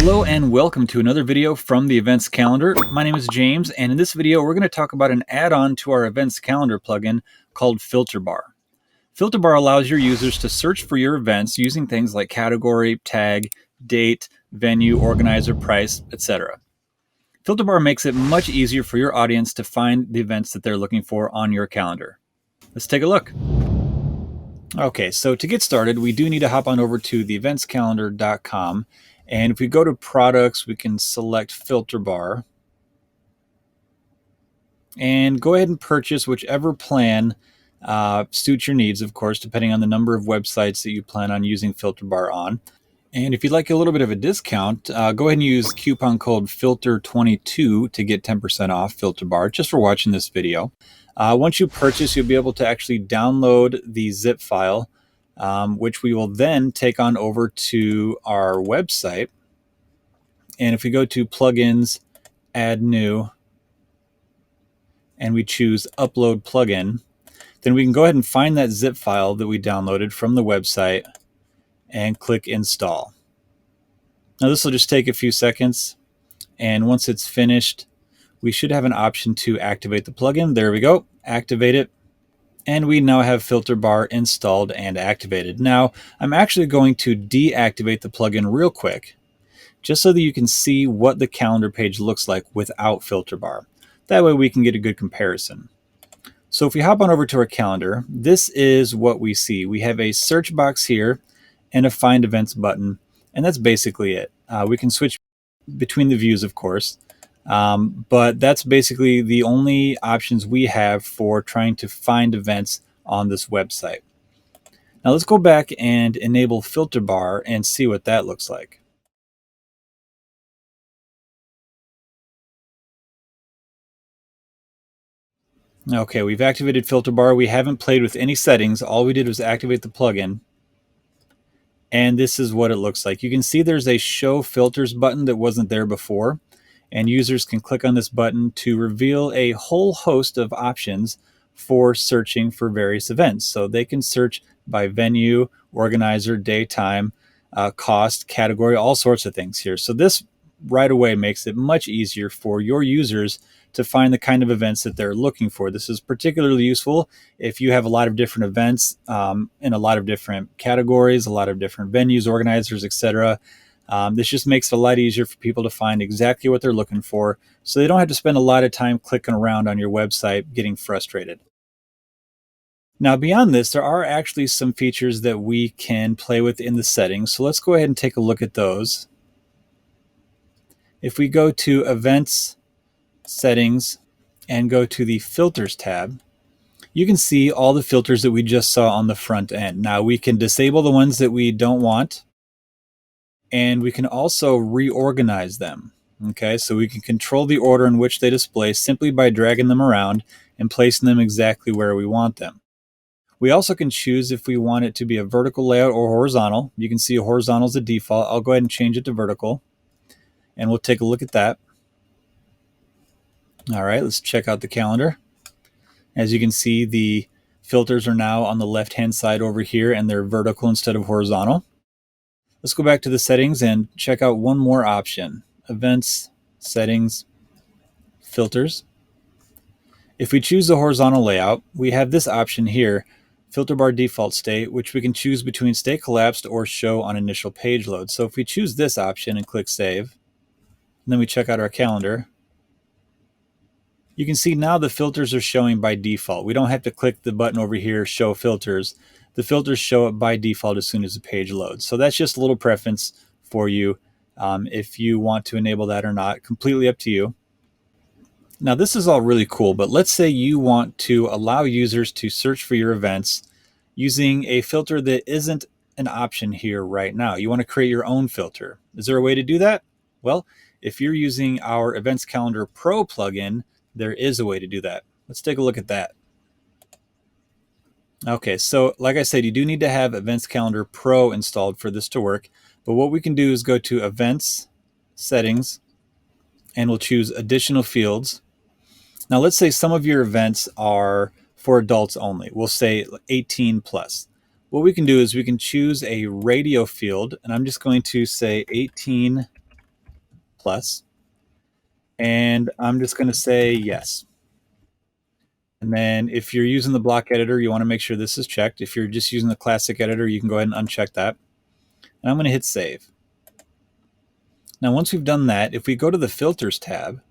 Hello and welcome to another video from the events calendar. My name is James, and in this video we're going to talk about an add-on to our events calendar plugin called Filter Bar. Filter Bar allows your users to search for your events using things like category, tag, date, venue, organizer, price, etc. Filter Bar makes it much easier for your audience to find the events that they're looking for on your calendar. Let's take a look. Okay, so to get started, we do need to hop on over to theeventscalendar.com. And if we go to products, we can select Filter Bar and go ahead and purchase whichever plan suits your needs, of course, depending on the number of websites that you plan on using Filter Bar on. And if you'd like a little bit of a discount, go ahead and use coupon code FILTER22 to get 10% off Filter Bar just for watching this video. Once you purchase, you'll be able to actually download the zip file, which we will then take on over to our website. And if we go to Plugins, Add New, and we choose Upload Plugin, then we can go ahead and find that zip file that we downloaded from the website and click Install. Now this will just take a few seconds, and once it's finished, we should have an option to activate the plugin. There we go, activate it. And we now have Filter Bar installed and activated. Now, I'm actually going to deactivate the plugin real quick, just so that you can see what the calendar page looks like without Filter Bar. That way we can get a good comparison. So if we hop on over to our calendar, this is what we see. We have a search box here and a Find Events button, and that's basically it. We can switch between the views, of course. But that's basically the only options we have for trying to find events on this website. Now let's go back and enable Filter Bar and see what that looks like. Okay, we've activated Filter Bar. We haven't played with any settings. All we did was activate the plugin. And this is what it looks like. You can see there's a Show Filters button that wasn't there before. And users can click on this button to reveal a whole host of options for searching for various events. So they can search by venue, organizer, day, time, cost, category, all sorts of things here. So this right away makes it much easier for your users to find the kind of events that they're looking for. This is particularly useful if you have a lot of different events in a lot of different categories, a lot of different venues, organizers, etc. This just makes it a lot easier for people to find exactly what they're looking for, so they don't have to spend a lot of time clicking around on your website getting frustrated. Now, beyond this, there are actually some features that we can play with in the settings, so let's go ahead and take a look at those. If we go to Events, Settings, and go to the Filters tab, you can see all the filters that we just saw on the front end. Now, we can disable the ones that we don't want, and we can also reorganize them. Okay, so we can control the order in which they display simply by dragging them around and placing them exactly where we want them. We also can choose if we want it to be a vertical layout or horizontal. You can see horizontal is the default. I'll go ahead and change it to vertical, and we'll take a look at that. All right, let's check out the calendar. As you can see, the filters are now on the left-hand side over here, and they're vertical instead of horizontal. Let's go back to the settings and check out one more option. Events, Settings, Filters. If we choose the horizontal layout, we have this option here, Filter Bar Default State, which we can choose between Stay Collapsed or Show on Initial Page Load. So if we choose this option and click Save, and then we check out our calendar, you can see now the filters are showing by default. We don't have to click the button over here, Show Filters. The filters show up by default as soon as the page loads. So that's just a little preference for you if you want to enable that or not. Completely up to you. Now this is all really cool, but let's say you want to allow users to search for your events using a filter that isn't an option here right now. You want to create your own filter. Is there a way to do that? Well, if you're using our Events Calendar Pro plugin, there is a way to do that. Let's take a look at that. Okay, so like I said, you do need to have Events Calendar Pro installed for this to work. But what we can do is go to Events, Settings, and we'll choose Additional Fields. Now let's say some of your events are for adults only. We'll say 18 plus. What we can do is we can choose a radio field, and I'm just going to say 18 plus. And I'm just going to say yes. And then if you're using the block editor, you want to make sure this is checked. If you're just using the classic editor, you can go ahead and uncheck that. And I'm going to hit save. Now, once we've done that, if we go to the filters tab,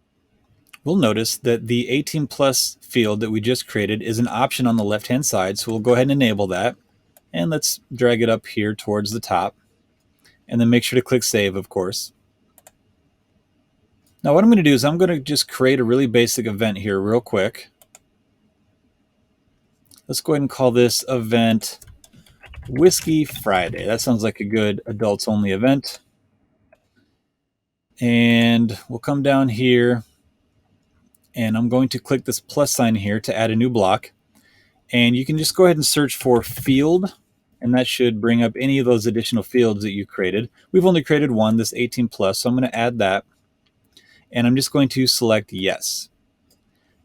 we'll notice that the 18 plus field that we just created is an option on the left-hand side. So we'll go ahead and enable that. And let's drag it up here towards the top. And then make sure to click save, of course. Now what I'm going to do is I'm going to just create a really basic event here real quick. Let's go ahead and call this event Whiskey Friday. That sounds like a good adults only event. And we'll come down here and I'm going to click this plus sign here to add a new block. And you can just go ahead and search for field, and that should bring up any of those additional fields that you created. We've only created one, this 18 plus, so I'm going to add that. And I'm just going to select yes.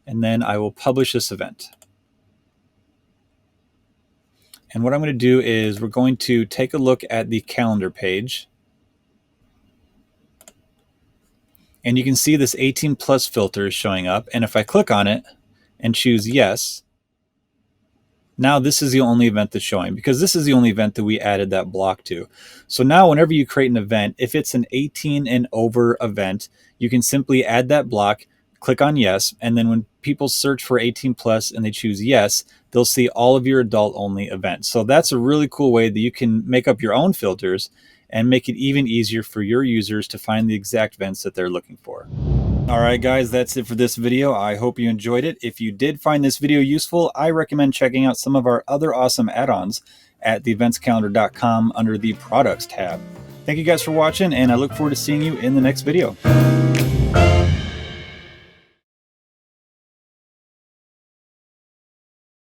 And then I will publish this event. And what I'm going to do is we're going to take a look at the calendar page. And you can see this 18 plus filter is showing up. And if I click on it and choose yes, now this is the only event that's showing, because this is the only event that we added that block to. So now whenever you create an event, if it's an 18 and over event, you can simply add that block, click on yes, and then when people search for 18 plus and they choose yes, they'll see all of your adult only events. So that's a really cool way that you can make up your own filters and make it even easier for your users to find the exact events that they're looking for. All right, guys, that's it for this video. I hope you enjoyed it. If you did find this video useful, I recommend checking out some of our other awesome add-ons at theeventscalendar.com under the products tab. Thank you guys for watching, and I look forward to seeing you in the next video.